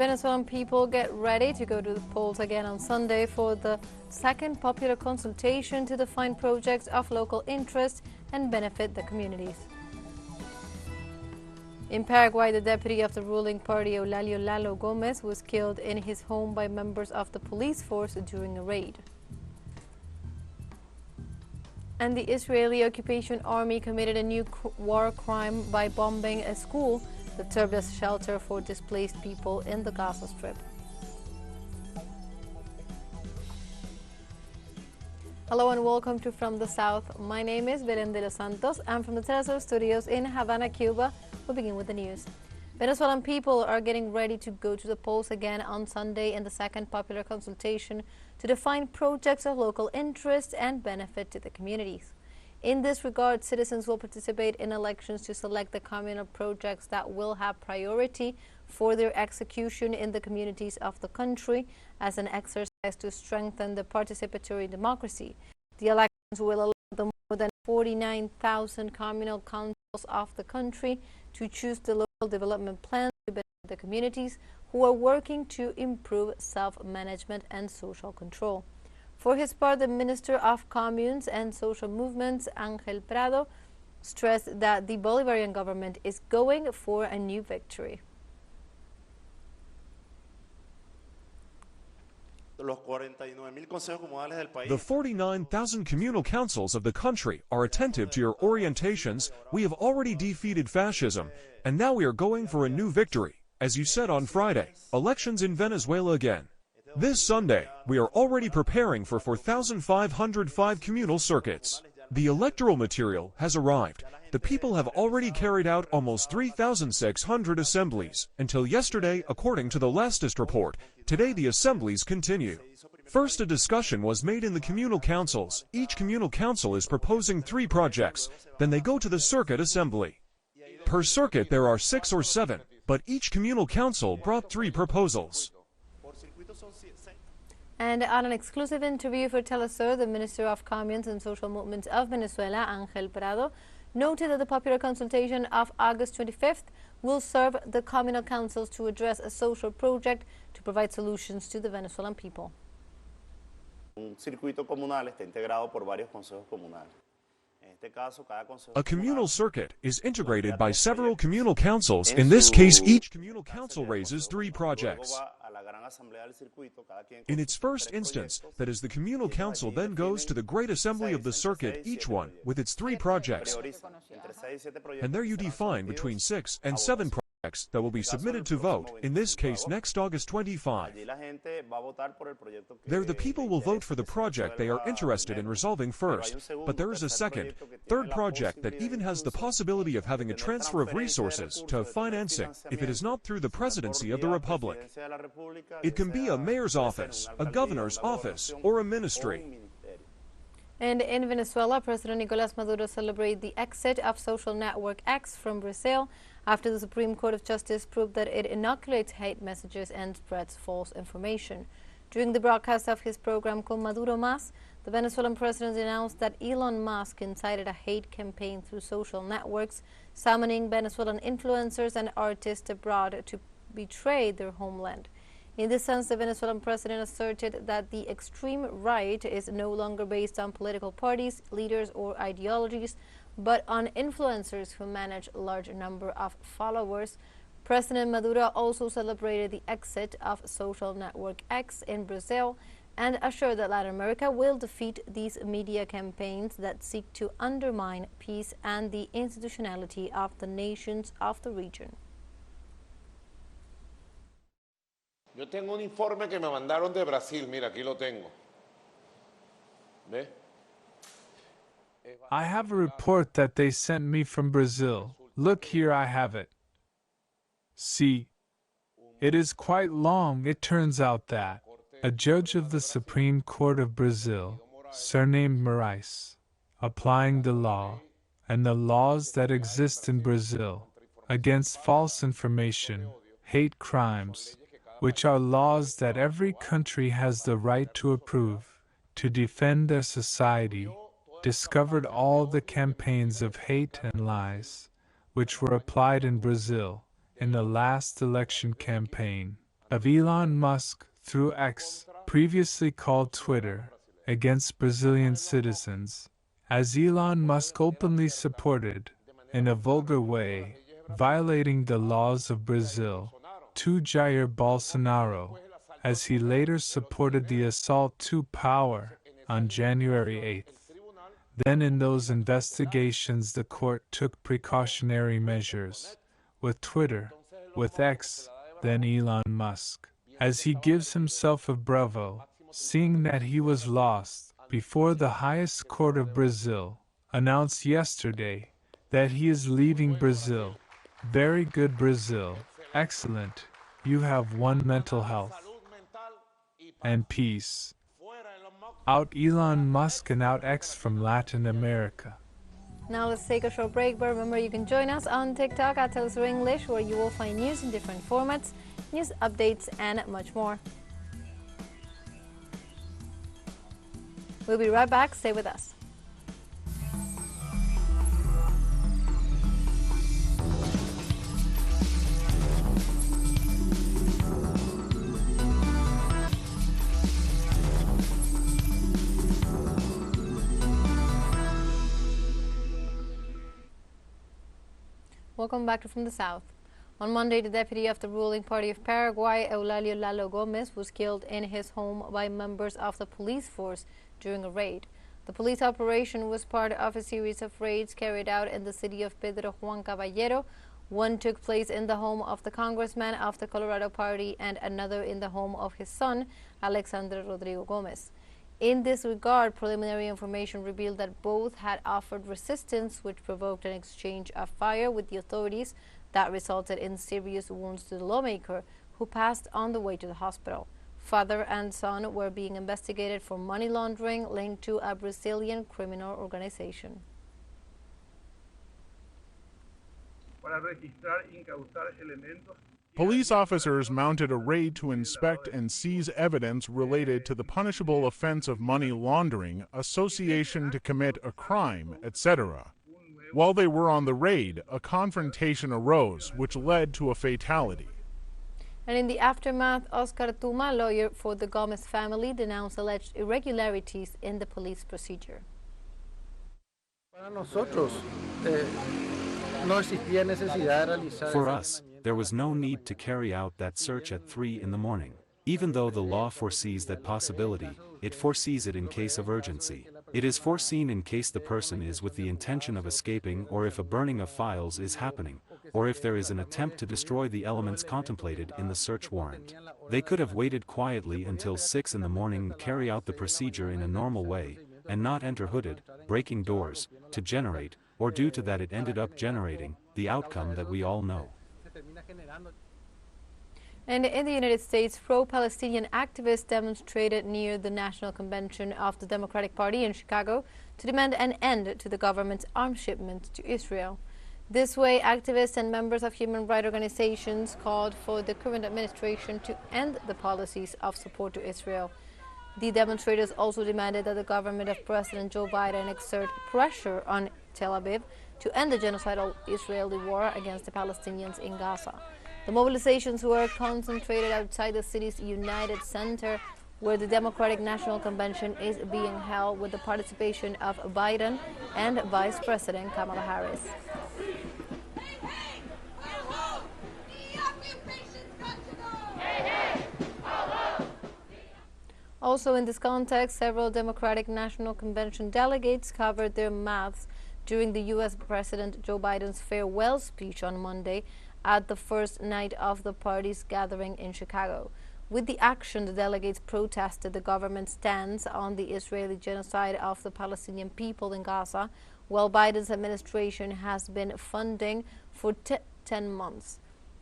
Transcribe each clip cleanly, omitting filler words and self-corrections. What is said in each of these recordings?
Venezuelan people get ready to go to the polls again on Sunday for the second popular consultation to define projects of local interest and benefit the communities. In Paraguay, the deputy of the ruling party, Eulalio Gomes, was killed in his home by members of the police force during a raid. And the Israeli occupation army committed a new war crime by bombing a school that served as shelter for displaced people in the Gaza Strip. Hello and welcome to From the South. My name is Belén de los Santos. I'm from the teleSUR studios in Havana, Cuba. We'll begin with the news. Venezuelan people are getting ready to go to the polls again on Sunday in the second popular consultation to define projects of local interest and benefit to the communities. In this regard, citizens will participate in elections to select the communal projects that will have priority for their execution in the communities of the country as an exercise to strengthen the participatory democracy. The elections will allow the more than 49,000 communal councils of the country to choose the local development plans to benefit the communities who are working to improve self-management and social control. For his part, the Minister of Communes and Social Movements, Ángel Prado, stressed that the Bolivarian government is going for a new victory. The 49,000 communal councils of the country are attentive to your orientations. We have already defeated fascism, and now we are going for a new victory, as you said on Friday. Elections in Venezuela again. This Sunday, we are already preparing for 4,505 communal circuits. The electoral material has arrived. The people have already carried out almost 3,600 assemblies until yesterday, according to the lastest report. Today the assemblies continue. First, a discussion was made in the communal councils. Each communal council is proposing 3 projects. Then they go to the circuit assembly. Per circuit there are 6 or 7, but each communal council brought 3 proposals. And on an exclusive interview for teleSUR, the Minister of Communes and Social Movements of Venezuela, Ángel Prado, noted that the popular consultation of August 25th will serve the communal councils to address a social project to provide solutions to the Venezuelan people. Un circuito comunal está integrado por varios consejos comunales. A communal circuit is integrated by several communal councils. In this case, each communal council raises 3 projects. In its first instance, that is, the communal council then goes to the Great Assembly of the circuit, each one with its 3 projects. And there you define between 6 and 7 projects that will be submitted to vote, in this case next August 25. There the people will vote for the project they are interested in resolving first, but there is a second, third project that even has the possibility of having a transfer of resources to financing if it is not through the presidency of the republic. It can be a mayor's office, a governor's office, or a ministry. And in Venezuela, President Nicolás Maduro celebrated the exit of social network X from Brazil after the Supreme Court of Justice proved that it inoculates hate messages and spreads false information. During the broadcast of his program Con Maduro Más, the Venezuelan president announced that Elon Musk incited a hate campaign through social networks, summoning Venezuelan influencers and artists abroad to betray their homeland. In this sense, the Venezuelan president asserted that the extreme right is no longer based on political parties, leaders, or ideologies, but on influencers who manage a large number of followers. President Maduro also celebrated the exit of social network X in Brazil and assured that Latin America will defeat these media campaigns that seek to undermine peace and the institutionality of the nations of the region. Yo tengo un informe que me mandaron de Brasil, mira, aquí lo tengo. ¿Ve? I have a report that they sent me from Brazil. Look here, I have it. See, it is quite long. It turns out that a judge of the Supreme Court of Brazil, surnamed Moraes, applying the law and the laws that exist in Brazil against false information, hate crimes, which are laws that every country has the right to approve to defend their society, discovered all the campaigns of hate and lies which were applied in Brazil in the last election campaign. of Elon Musk through X, previously called Twitter, against Brazilian citizens, as Elon Musk openly supported, in a vulgar way, violating the laws of Brazil, to Jair Bolsonaro, as he later supported the assault to power on January 8th. Then in those investigations the court took precautionary measures, with Twitter, with X, then Elon Musk, as he gives himself a bravo, seeing that he was lost, before the highest court of Brazil, announced yesterday that he is leaving Brazil. Very good, Brazil, excellent, you have won mental health and peace. Out Elon Musk and out X from Latin America. Now let's take a short break, but remember you can join us on TikTok at teleSUR English, where you will find news in different formats, news updates, and much more. We'll be right back. Stay with us. Welcome back to From the South. On Monday, the deputy of the ruling party of Paraguay, Eulalio Gomes, was killed in his home by members of the police force during a raid. The police operation was part of a series of raids carried out in the city of Pedro Juan Caballero. One took place in the home of the congressman of the Colorado party and another in the home of his son, Alexander Rodrigo Gomes. In this regard, preliminary information revealed that both had offered resistance, which provoked an exchange of fire with the authorities that resulted in serious wounds to the lawmaker, who passed on the way to the hospital. Father and son were being investigated for money laundering linked to a Brazilian criminal organization. Police officers mounted a raid to inspect and seize evidence related to the punishable offense of money laundering, association to commit a crime, etc. While they were on the raid, a confrontation arose, which led to a fatality. And in the aftermath, Oscar Tuma, lawyer for the Gomez family, denounced alleged irregularities in the police procedure. For us, there was no need to carry out that search at 3 in the morning. Even though the law foresees that possibility, it foresees it in case of urgency. It is foreseen in case the person is with the intention of escaping, or if a burning of files is happening, or if there is an attempt to destroy the elements contemplated in the search warrant. They could have waited quietly until 6 in the morning and carry out the procedure in a normal way, and not enter hooded, breaking doors, to generate, or due to that it ended up generating, the outcome that we all know. And in the United States, pro-Palestinian activists demonstrated near the National Convention of the Democratic Party in Chicago to demand an end to the government's arms shipments to Israel. This way, activists and members of human rights organizations called for the current administration to end the policies of support to Israel. The demonstrators also demanded that the government of President Joe Biden exert pressure on Tel Aviv to end the genocidal Israeli war against the Palestinians in Gaza. The mobilizations were concentrated outside the city's United Center, where the Democratic National Convention is being held with the participation of Biden and Vice President Kamala Harris. Also in this context, several Democratic National Convention delegates covered their mouths during the U.S. President Joe Biden's farewell speech on Monday at the first night of the party's gathering in Chicago. With the action, the delegates protested the government's stance on the Israeli genocide of the Palestinian people in Gaza, while Biden's administration has been funding for 10 months.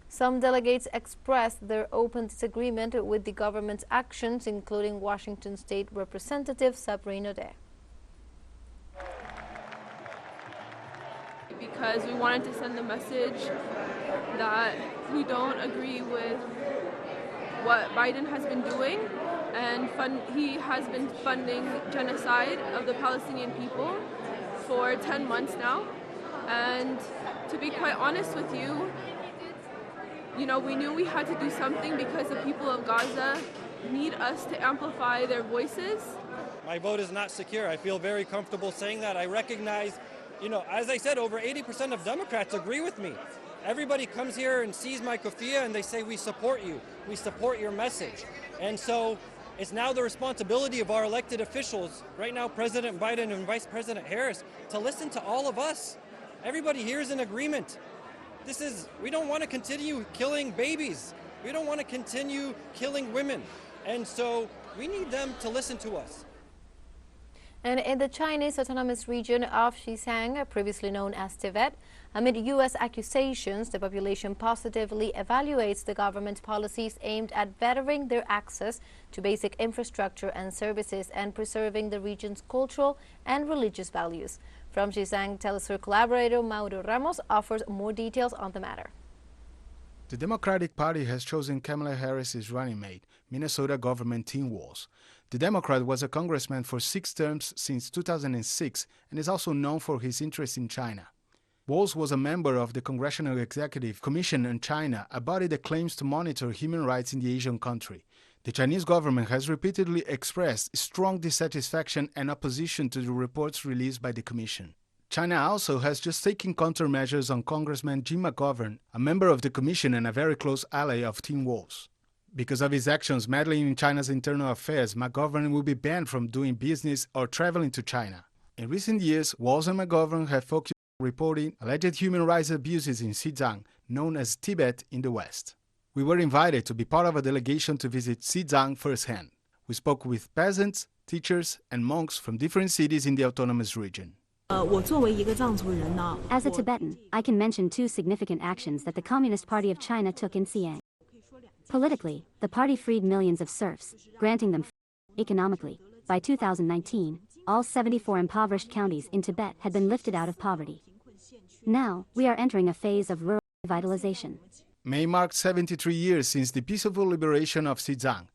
Some delegates expressed their open disagreement with the government's actions, including Washington State Representative Sabrina Day. Because we wanted to send the message that we don't agree with what Biden has been doing, and he has been funding genocide of the Palestinian people for 10 months now. And to be quite honest with you, you know, we knew we had to do something because the people of Gaza need us to amplify their voices. My vote is not secure. I feel very comfortable saying that. I recognize, you know, as I said, over 80% of Democrats agree with me. Everybody comes here and sees my kufiyah and they say, we support you. We support your message. And so it's now the responsibility of our elected officials, right now President Biden and Vice President Harris, to listen to all of us. Everybody here is in agreement. We don't want to continue killing babies. We don't want to continue killing women. And so we need them to listen to us. And in the Chinese autonomous region of Xizang, previously known as Tibet, amid U.S. accusations, the population positively evaluates the government's policies aimed at bettering their access to basic infrastructure and services and preserving the region's cultural and religious values. From Xizang, teleSUR collaborator Mauro Ramos offers more details on the matter. The Democratic Party has chosen Kamala Harris's running mate, Minnesota Governor Tim Walz. The Democrat was a congressman for 6 terms since 2006 and is also known for his interest in China. Walz was a member of the Congressional Executive Commission on China, a body that claims to monitor human rights in the Asian country. The Chinese government has repeatedly expressed strong dissatisfaction and opposition to the reports released by the Commission. China also has just taken countermeasures on Congressman Jim McGovern, a member of the Commission and a very close ally of Tim Walz. Because of his actions meddling in China's internal affairs, McGovern will be banned from doing business or traveling to China. In recent years, Walz and McGovern have focused on reporting alleged human rights abuses in Xizang, known as Tibet in the West. We were invited to be part of a delegation to visit Xizang firsthand. We spoke with peasants, teachers, and monks from different cities in the autonomous region. As a Tibetan, I can mention 2 significant actions that the Communist Party of China took in Xizang. Politically, the party freed millions of serfs, granting them freedom. Economically, by 2019, all 74 impoverished counties in Tibet had been lifted out of poverty. Now, we are entering a phase of rural revitalization. May marked 73 years since the peaceful liberation of Xizang.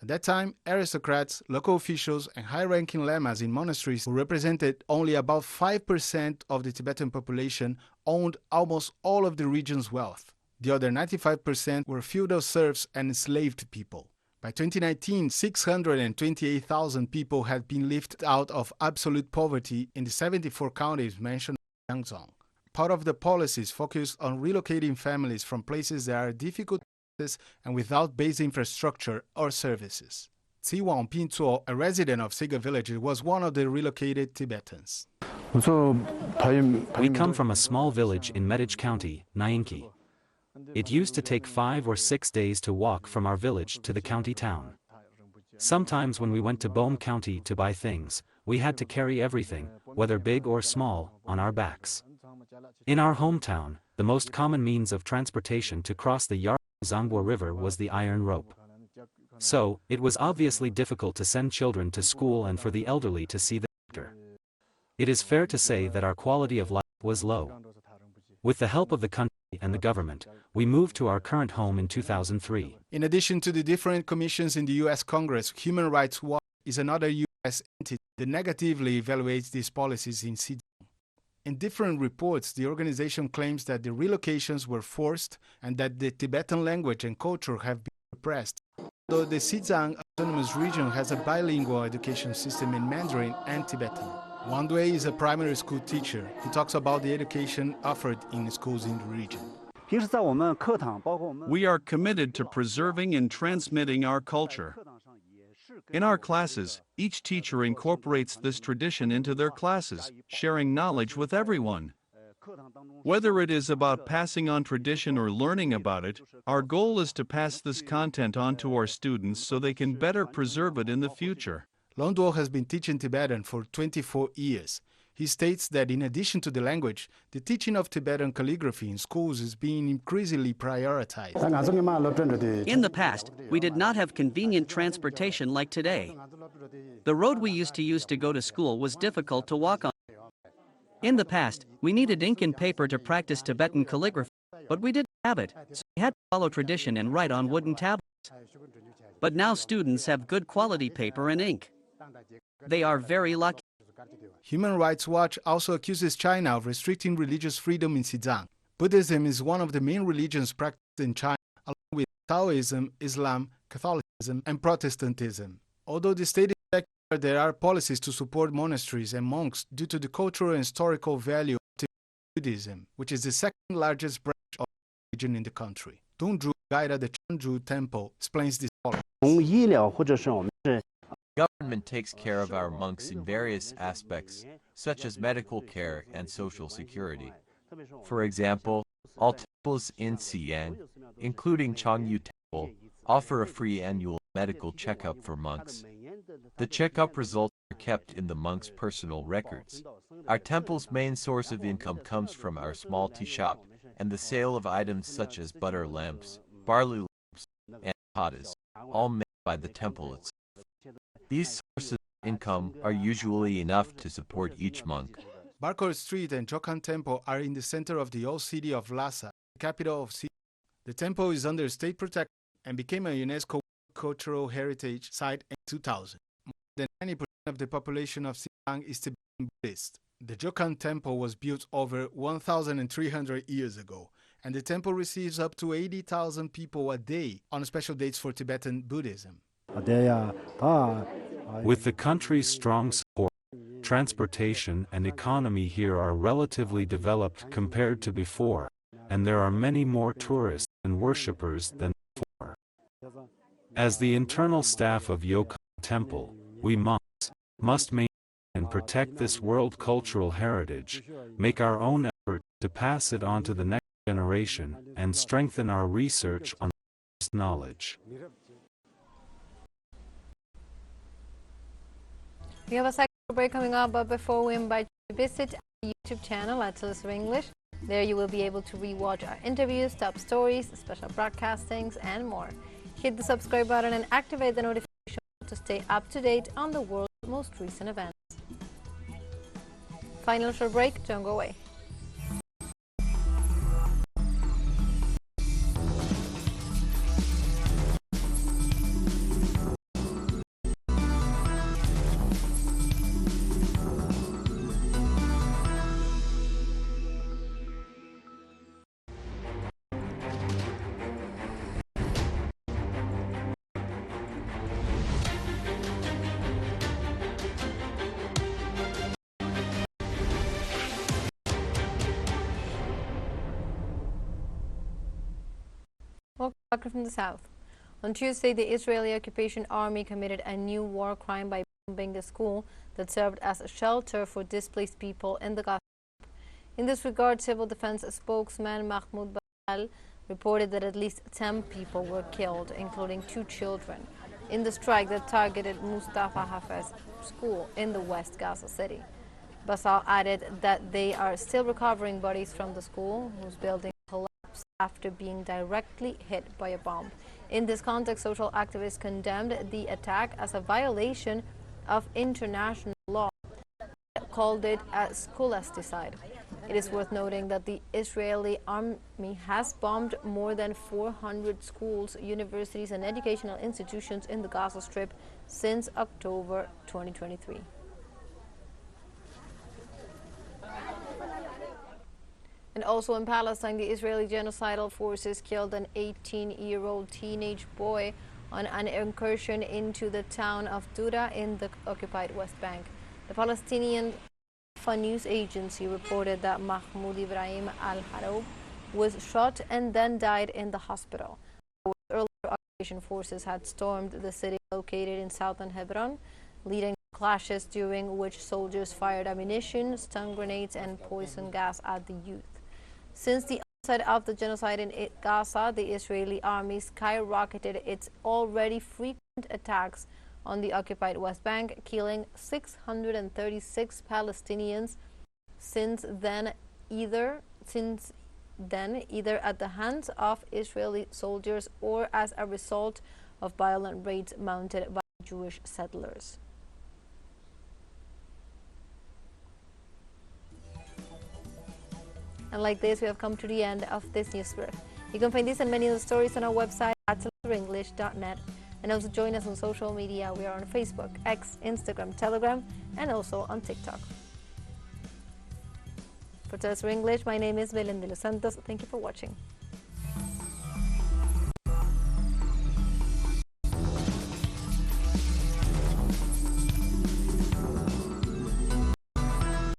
At that time, aristocrats, local officials, and high-ranking lamas in monasteries who represented only about 5% of the Tibetan population owned almost all of the region's wealth. The other 95% were feudal serfs and enslaved people. By 2019, 628,000 people had been lifted out of absolute poverty in the 74 counties mentioned in Gazans. Part of the policies focused on relocating families from places that are difficult to access and without basic infrastructure or services. Xizang Pintuo, a resident of Siga village, was one of the relocated Tibetans. We come from a small village in Medj County, Nyingki. It used to take 5 or 6 days to walk from our village to the county town. Sometimes when we went to Bohm County to buy things, we had to carry everything, whether big or small, on our backs. In our hometown, the most common means of transportation to cross the Zangbo River was the iron rope. So, it was obviously difficult to send children to school and for the elderly to see the doctor. It is fair to say that our quality of life was low. With the help of the country and the government, we moved to our current home in 2003. In addition to the different commissions in the U.S. Congress, Human Rights Watch is another U.S. entity that negatively evaluates these policies in Xizang. In different reports, the organization claims that the relocations were forced and that the Tibetan language and culture have been repressed. Though the Xizang Autonomous Region has a bilingual education system in Mandarin and Tibetan. Wang Dui is a primary school teacher. He talks about the education offered in schools in the region. We are committed to preserving and transmitting our culture. In our classes, each teacher incorporates this tradition into their classes, sharing knowledge with everyone. Whether it is about passing on tradition or learning about it, our goal is to pass this content on to our students so they can better preserve it in the future. Long Duo has been teaching Tibetan for 24 years. He states that in addition to the language, the teaching of Tibetan calligraphy in schools is being increasingly prioritized. In the past, we did not have convenient transportation like today. The road we used to use to go to school was difficult to walk on. In the past, we needed ink and paper to practice Tibetan calligraphy, but we didn't have it, so we had to follow tradition and write on wooden tablets. But now students have good quality paper and ink. They are very lucky. Human Rights Watch also accuses China of restricting religious freedom in Xizang. Buddhism is one of the main religions practiced in China, along with Taoism, Islam, Catholicism, and Protestantism. Although the state is secular, there are policies to support monasteries and monks due to the cultural and historical value of Buddhism, which is the second largest branch of religion in the country. Dongzhu guide at the Changzhou Temple explains this policy. Government takes care of our monks in various aspects, such as medical care and social security. For example, all temples in Xizang, including Changyu Temple, offer a free annual medical checkup for monks. The checkup results are kept in the monks' personal records. Our temple's main source of income comes from our small tea shop and the sale of items such as butter lamps, barley lamps, and patas, all made by the temple itself. These sources of income are usually enough to support each monk. Barker Street and Jokan Temple are in the center of the old city of Lhasa, the capital of Xizang. The temple is under state protection and became a UNESCO Cultural Heritage Site in 2000. More than 90% of the population of Xizang is Tibetan Buddhist. The Jokan Temple was built over 1,300 years ago, and the temple receives up to 80,000 people a day on special dates for Tibetan Buddhism. With the country's strong support, transportation and economy here are relatively developed compared to before, and there are many more tourists and worshippers than before. As the internal staff of Jokan Temple, we monks must maintain and protect this world cultural heritage, make our own effort to pass it on to the next generation, and strengthen our research on this knowledge. We have a second break coming up, but before we invite you to visit our YouTube channel at teleSUR English. There you will be able to rewatch our interviews, top stories, special broadcastings, and more. Hit the subscribe button and activate the notification to stay up to date on the world's most recent events. Final short break, don't go away. Welcome back from the south. On Tuesday, the Israeli occupation army committed a new war crime by bombing a school that served as a shelter for displaced people in the Gaza. In this regard, civil defense spokesman Mahmoud Bal reported that at least 10 people were killed, including 2 children, in the strike that targeted Mustafa Hafez school in the West Gaza City. Basal added that they are still recovering bodies from the school, whose building collapsed after being directly hit by a bomb. In this context, social activists condemned the attack as a violation of international law, called it a scholasticide. It is worth noting that the Israeli army has bombed more than 400 schools, universities, and educational institutions in the Gaza Strip since October 2023. And also in Palestine, the Israeli genocidal forces killed an 18-year-old teenage boy on an incursion into the town of Dura in the occupied West Bank. The Palestinian news agency reported that Mahmoud Ibrahim al-Haroub was shot and then died in the hospital. Earlier, occupation forces had stormed the city located in southern Hebron, leading to clashes during which soldiers fired ammunition, stun grenades, and poison gas at the youth. Since the onset of the genocide in Gaza, the Israeli army skyrocketed its already frequent attacks on the occupied West Bank, killing 636 Palestinians since then, either at the hands of Israeli soldiers or as a result of violent raids mounted by Jewish settlers. And like this, we have come to the end of this news brief. You can find this and many other stories on our website at telesurenglish.net. And also join us on social media. We are on Facebook, X, Instagram, Telegram, and also on TikTok. For teleSUR English, my name is Venezuelan. Thank you for watching.